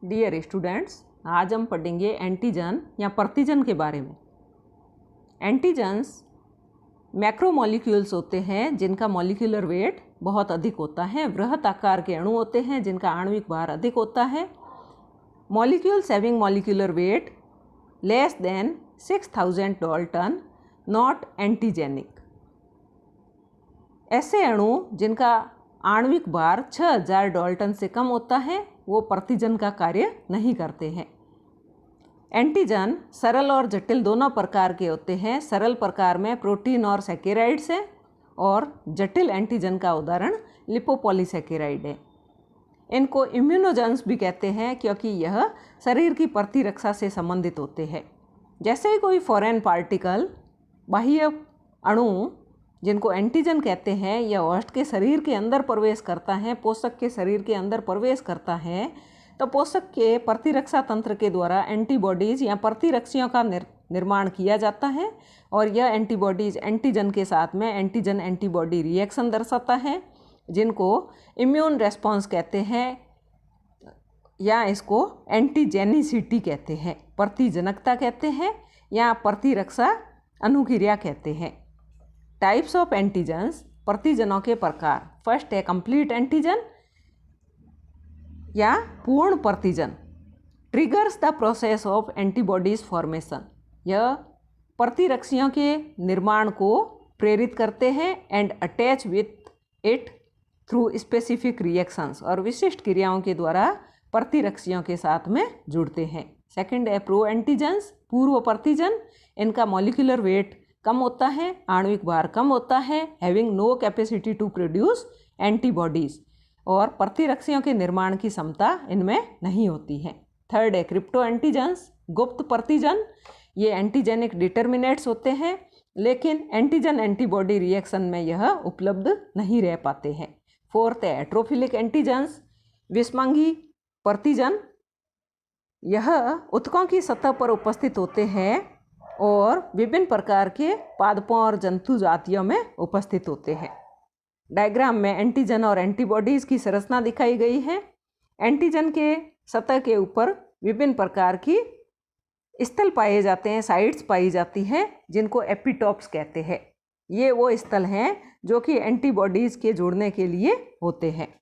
Dear students, आज हम पढ़ेंगे एंटीजन या प्रतिजन के बारे में। एंटीजन्स मैक्रोमॉलिक्यूल्स होते हैं जिनका मॉलिक्यूलर वेट बहुत अधिक होता है। वृहत आकार के अणु होते हैं जिनका आणविक भार अधिक होता है। Molecules having molecular weight less than 6000 Dalton not antigenic. ऐसे अणु जिनका आणविक भार 6000 डाल्टन से कम होता है वो प्रतिजन का कार्य नहीं करते हैं। एंटीजन सरल और जटिल दोनों प्रकार के होते हैं। सरल प्रकार में प्रोटीन और सैकेराइड्स है और जटिल एंटीजन का उदाहरण लिपोपॉलीसैकेराइड है। इनको इम्यूनोजेंस भी कहते हैं क्योंकि यह शरीर की प्रतिरक्षा से संबंधित होते हैं। जैसे ही कोई फॉरेन पार्टिकल बाह्य अणु जिनको एंटीजन कहते हैं यह होस्ट के शरीर के अंदर प्रवेश करता है, पोषक के शरीर के अंदर प्रवेश करता है, तो पोषक के प्रतिरक्षा तंत्र के द्वारा एंटीबॉडीज़ या प्रतिरक्षियों का निर्माण किया जाता है और यह एंटीबॉडीज़ एंटीजन के साथ में एंटीजन एंटीबॉडी रिएक्शन दर्शाता है जिनको इम्यून रेस्पॉन्स कहते हैं या इसको एंटीजेनिसिटी कहते हैं, प्रतिजनकता कहते हैं या प्रतिरक्षा अनुक्रिया कहते हैं। टाइप्स ऑफ एंटीजन्स, प्रतिजनों के प्रकार। फर्स्ट है कंप्लीट एंटीजन या पूर्ण प्रतिजन। Triggers the process of antibodies formation. यह प्रतिरक्षियों के निर्माण को प्रेरित करते हैं and attach with it through specific reactions, और विशिष्ट क्रियाओं के द्वारा प्रतिरक्षियों के साथ में जुड़ते हैं। सेकंड है प्रो एंटीजन्स, पूर्व प्रतिजन। इनका मॉलिक्यूलर वेट कम होता है, आणविक भार कम होता है, having no capacity to produce antibodies, और प्रतिरक्षियों के निर्माण की क्षमता इनमें नहीं होती है। थर्ड है क्रिप्टो एंटीजन्स, गुप्त प्रतिजन। ये एंटीजेनिक डिटर्मिनेट्स होते हैं लेकिन एंटीजन एंटीबॉडी रिएक्शन में यह उपलब्ध नहीं रह पाते हैं। फोर्थ है एट्रोफिलिक एंटीजन्स, विषमांगी प्रतिजन। यह ऊतकों की सतह पर उपस्थित होते हैं और विभिन्न प्रकार के पादपों और जंतु जातियों में उपस्थित होते हैं। डायग्राम में एंटीजन और एंटीबॉडीज़ की संरचना दिखाई गई है। एंटीजन के सतह के ऊपर विभिन्न प्रकार की स्थल पाए जाते हैं, साइट्स पाई जाती हैं जिनको एपिटॉप्स कहते हैं। ये वो स्थल हैं जो कि एंटीबॉडीज़ के जुड़ने के लिए होते हैं।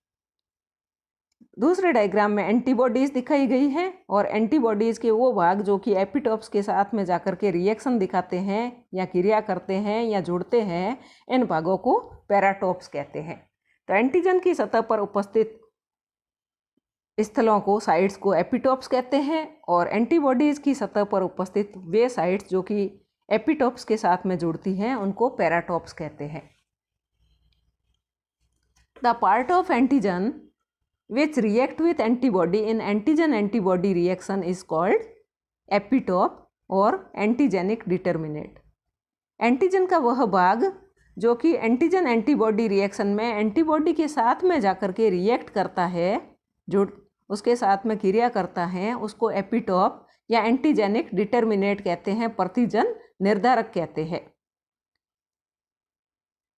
दूसरे डायग्राम में एंटीबॉडीज़ दिखाई गई है और एंटीबॉडीज़ के वो भाग जो कि एपिटॉप्स के साथ में जाकर के रिएक्शन दिखाते हैं या क्रिया करते हैं या जुड़ते हैं, इन भागों को पैराटॉप्स कहते हैं। तो एंटीजन की सतह पर उपस्थित स्थलों को, साइट्स को एपिटॉप्स कहते हैं और एंटीबॉडीज़ की सतह पर उपस्थित वे साइट्स जो कि एपिटॉप्स के साथ में जुड़ती हैं उनको पैराटॉप्स कहते हैं। The part of antigen which react with antibody in antigen-antibody reaction is called epitope और antigenic determinate। एंटीजन का वह भाग जो कि एंटीजन एंटीबॉडी रिएक्शन में एंटीबॉडी के साथ में जाकर के रिएक्ट करता है, जो उसके साथ में क्रिया करता है, उसको एपिटोप या एंटीजेनिक डिटर्मिनेट कहते हैं, प्रतिजन निर्धारक कहते हैं।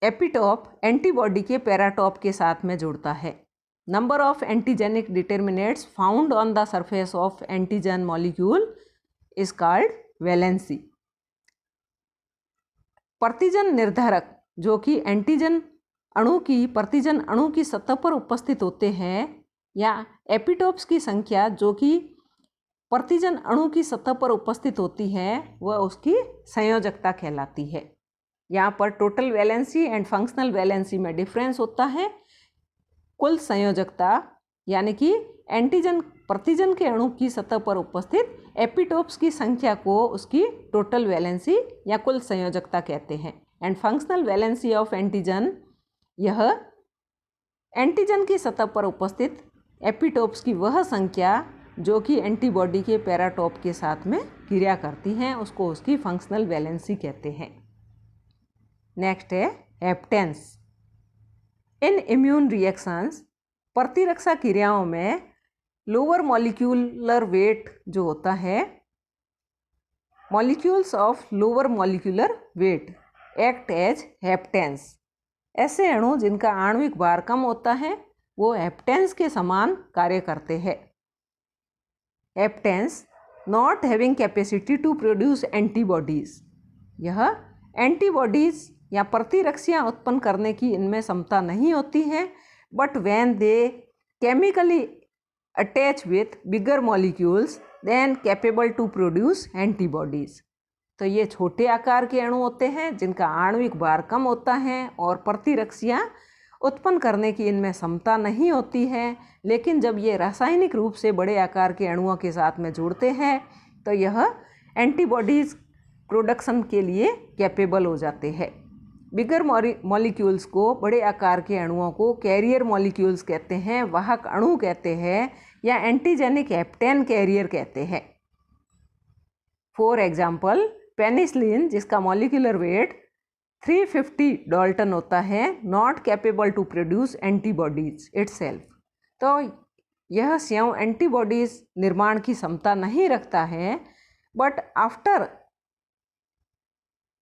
एपिटोप एंटीबॉडी के पैराटॉप के साथ में जुड़ता है। Number of antigenic determinates found on the surface of antigen molecule is called valency। प्रतिजन निर्धारक जो कि एंटीजन अणु की, प्रतिजन अणु की सतह पर उपस्थित होते हैं, या एपिटोप्स की संख्या जो कि प्रतिजन अणु की सतह पर उपस्थित होती है वह उसकी संयोजकता कहलाती है। यहाँ पर total valency and functional valency में डिफरेंस होता है। कुल संयोजकता यानी कि एंटीजन प्रतिजन के अणु की सतह पर उपस्थित एपिटोप्स की संख्या को उसकी टोटल वैलेंसी या कुल संयोजकता कहते हैं। And functional valency of antigen, यह एंटीजन की सतह पर उपस्थित एपिटोप्स की वह संख्या जो कि एंटीबॉडी के पैराटॉप के साथ में क्रिया करती हैं उसको उसकी फंक्शनल वैलेंसी कहते हैं। नेक्स्ट है हेप्टेंस। इन इम्यून रिएक्शंस, प्रतिरक्षा क्रियाओं में लोअर मॉलिक्यूलर वेट जो होता है, molecules of lower molecular weight act as haptens. ऐसे अणु जिनका आणविक भार कम होता है वो हेप्टेंस के समान कार्य करते हैं। Haptens not having capacity to produce antibodies. यह एंटीबॉडीज़ या प्रतिरक्षियाँ उत्पन्न करने की इनमें क्षमता नहीं होती है, but when they chemically attach with bigger molecules then capable to produce antibodies. तो ये छोटे आकार के अणु होते हैं जिनका आणविक भार कम होता है और प्रतिरक्षियाँ उत्पन्न करने की इनमें क्षमता नहीं होती है, लेकिन जब ये रासायनिक रूप से बड़े आकार के अणुओं के साथ में जुड़ते हैं तो यह एंटीबॉडीज़ प्रोडक्शन के लिए कैपेबल हो जाते हैं। बिगर मॉलिक्यूल्स को, बड़े आकार के अणुओं को कैरियर मॉलिक्यूल्स कहते हैं, वाहक अणु कहते हैं, या एंटीजेनिक हेप्टेन कैरियर कहते हैं। फॉर एग्जाम्पल पेनिसिलिन, जिसका मॉलिक्यूलर वेट 350 डाल्टन होता है, not capable to produce antibodies itself. तो यह स्वयं एंटीबॉडीज निर्माण की क्षमता नहीं रखता है, but after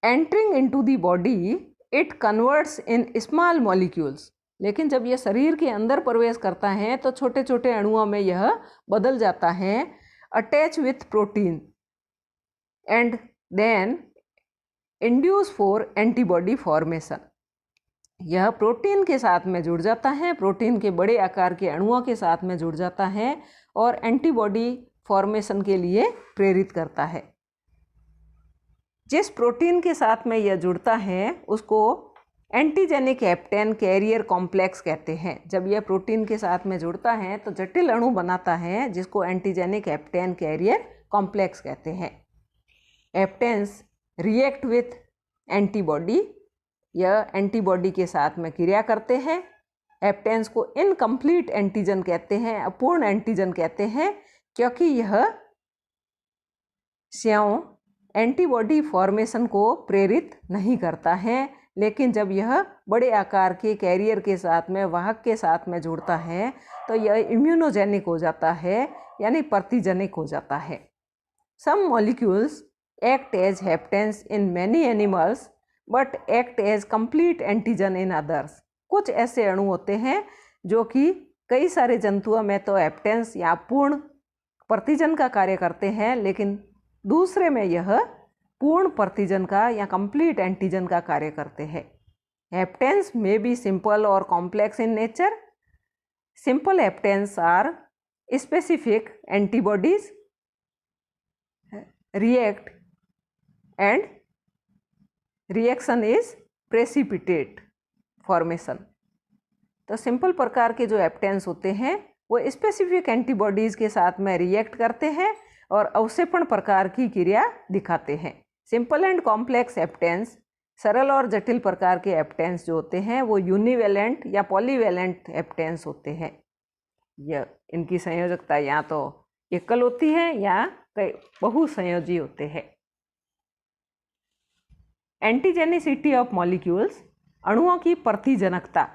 entering into the body it converts in small molecules. लेकिन जब यह शरीर के अंदर प्रवेश करता है तो छोटे छोटे अणुओं में यह बदल जाता है, attach with protein and then induce for antibody formation. यह प्रोटीन के साथ में जुड़ जाता है, प्रोटीन के बड़े आकार के अणुओं के साथ में जुड़ जाता है और एंटीबॉडी फॉर्मेशन के लिए प्रेरित करता है। जिस प्रोटीन के साथ में यह जुड़ता है उसको एंटीजेनिक हेप्टेन कैरियर कॉम्प्लेक्स कहते हैं। जब यह प्रोटीन के साथ में जुड़ता है तो जटिल अणु बनाता है जिसको एंटीजेनिक हेप्टेन कैरियर कॉम्प्लेक्स कहते हैं। हेप्टेन्स रिएक्ट विथ एंटीबॉडी, यह एंटीबॉडी के साथ में क्रिया करते हैं। हेप्टेन्स को इनकम्प्लीट एंटीजन कहते हैं, अपूर्ण एंटीजन कहते हैं, क्योंकि यह स्वयं एंटीबॉडी फॉर्मेशन को प्रेरित नहीं करता है, लेकिन जब यह बड़े आकार के कैरियर के साथ में, वाहक के साथ में जुड़ता है तो यह इम्यूनोजेनिक हो जाता है, यानी प्रतिजनिक हो जाता है। सम molecules act as haptens in many animals but act as complete antigen in others। कुछ ऐसे अणु होते हैं जो कि कई सारे जंतुओं में तो हेप्टेंस या पूर्ण प्रतिजन का कार्य करते हैं, लेकिन दूसरे में यह पूर्ण प्रतिजन का या कंप्लीट एंटीजन का कार्य करते हैं। हेप्टेंस मे बी सिंपल और complex in nature. Simple haptens are specific antibodies react and reaction is precipitate formation। तो सिंपल प्रकार के जो हेप्टेन्स होते हैं वो स्पेसिफिक एंटीबॉडीज़ के साथ में रिएक्ट करते हैं और अवक्षेपण प्रकार की क्रिया दिखाते हैं। सिंपल एंड कॉम्प्लेक्स हेप्टेन्स, सरल और जटिल प्रकार के हेप्टेन्स जो होते हैं वो यूनिवेलेंट या पॉलीवेलेंट हेप्टेन्स होते हैं। यह इनकी संयोजकता या तो एकल होती है या कई बहुसंयोजी होते हैं। एंटीजेनिसिटी ऑफ मॉलिक्यूल्स, अणुओं की प्रतिजनकता।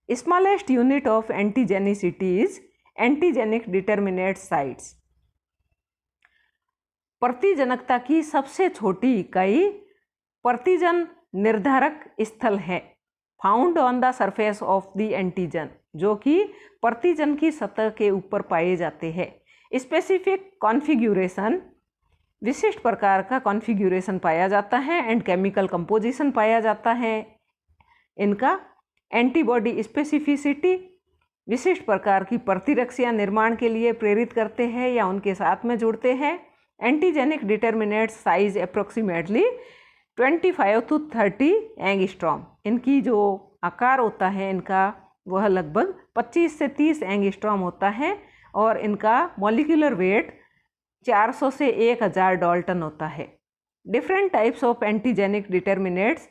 Smallest unit of antigenicity is antigenic determinant sites. प्रतिजनकता की सबसे छोटी इकाई प्रतिजन निर्धारक स्थल है, found on the surface of the antigen, जो कि प्रतिजन की सतह के ऊपर पाए जाते हैं। स्पेसिफिक कॉन्फ़िगरेशन, विशिष्ट प्रकार का कॉन्फ़िगरेशन पाया जाता है एंड केमिकल कंपोजिशन पाया जाता है इनका। एंटीबॉडी स्पेसिफिसिटी, विशिष्ट प्रकार की प्रतिरक्षियाँ निर्माण के लिए प्रेरित करते हैं या उनके साथ में जुड़ते हैं। Antigenic determinate size approximately 25 to 30 angstrom. इनकी जो आकार होता है इनका वह लगभग 25 से 30 एंगस्ट्रॉम होता है और इनका मॉलिक्यूलर वेट 400 से 1000 डाल्टन होता है। Different types of antigenic determinates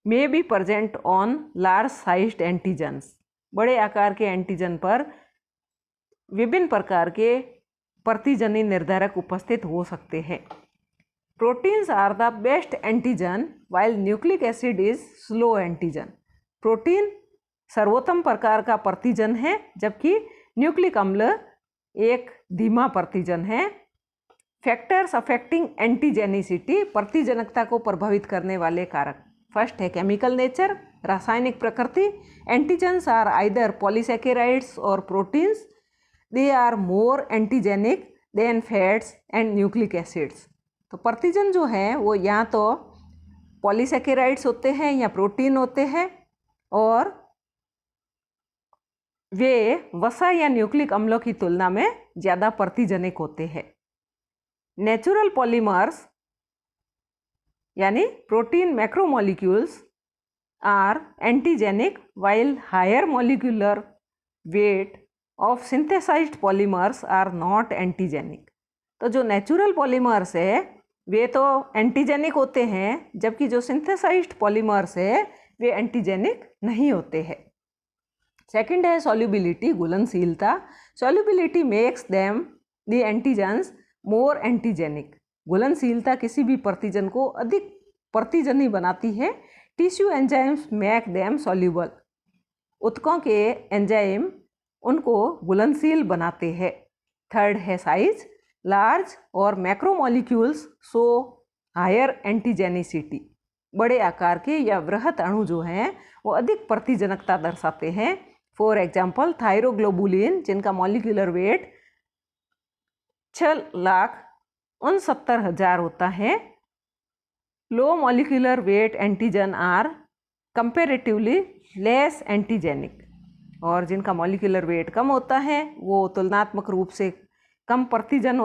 may be present on large sized antigens. बड़े आकार के एंटीजन पर विभिन्न प्रकार के प्रतिजनी निर्धारक उपस्थित हो सकते हैं। Proteins are the best antigen while nucleic acid is slow antigen. Protein सर्वोत्तम प्रकार का प्रतिजन है जबकि न्यूक्लिक अम्ल एक धीमा प्रतिजन है। फैक्टर्स अफेक्टिंग एंटीजेनिसिटी, प्रतिजनकता को प्रभावित करने वाले कारक। फर्स्ट है केमिकल नेचर, रासायनिक प्रकृति। एंटीजन्स आर आइदर पॉलीसैकेराइड्स और proteins. They are more antigenic than fats and nucleic acids. तो प्रतिजन जो है वो या तो पॉलीसेकेराइड्स होते हैं या प्रोटीन होते हैं, और वे वसा या न्यूक्लिक अम्लों की तुलना में ज़्यादा प्रतिजनिक होते हैं। नेचुरल पॉलीमर्स यानी protein macromolecules are antigenic while higher molecular weight of synthesized polymers are not antigenic। तो जो नेचुरल पॉलीमर्स है वे तो एंटीजेनिक होते हैं, जबकि जो सिंथेसाइज्ड पॉलीमर्स है वे एंटीजेनिक नहीं होते हैं। सेकंड है सॉल्युबिलिटी, घुलनशीलता। Solubility makes them the antigens more antigenic. घुलनशीलता किसी भी प्रतिजन को अधिक प्रतिजनी बनाती है। Tissue enzymes make them soluble. ऊतकों के एंजाइम उनको घुलनशील बनाते हैं। थर्ड है साइज, लार्ज और मैक्रोमोलिक्यूल्स सो हायर एंटीजेनिसिटी। बड़े आकार के या वृहत अणु जो हैं वो अधिक प्रतिजनकता दर्शाते हैं। फॉर एग्जाम्पल थायरोग्लोबुलिन, जिनका मॉलिक्यूलर वेट 6,69,000 होता है। Low molecular weight antigen are comparatively less antigenic, और जिनका मॉलिक्यूलर वेट कम होता है वो तुलनात्मक रूप से कम प्रतिजनिक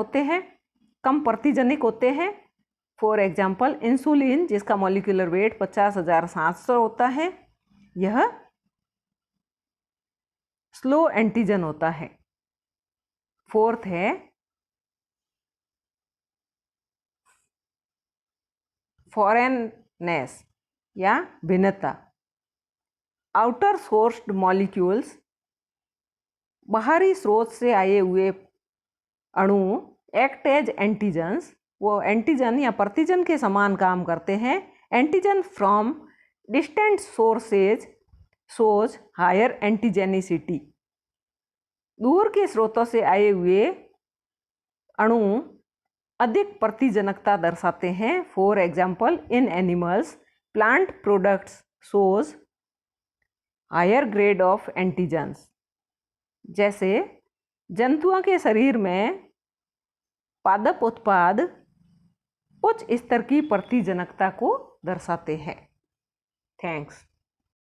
होते हैं। फॉर एग्जाम्पल इंसुलिन, जिसका मॉलिक्यूलर वेट 50,700 होता है, यह स्लो एंटीजन होता है। फोर्थ है फॉरेननेस या भिन्नता। आउटर सोर्स्ड मॉलिक्यूल्स, बाहरी स्रोत से आए हुए अणु, एक्ट एज एंटीजन्स, वो एंटीजन या प्रतिजन के समान काम करते हैं। Antigen from distant sources shows higher antigenicity. दूर के स्रोतों से आए हुए अणु अधिक प्रतिजनकता दर्शाते हैं। For example in animals, plant products shows higher grade of antigens. जैसे जंतुओं के शरीर में पादप उत्पाद उच्च स्तर की प्रतिजनकता को दर्शाते हैं। थैंक्स।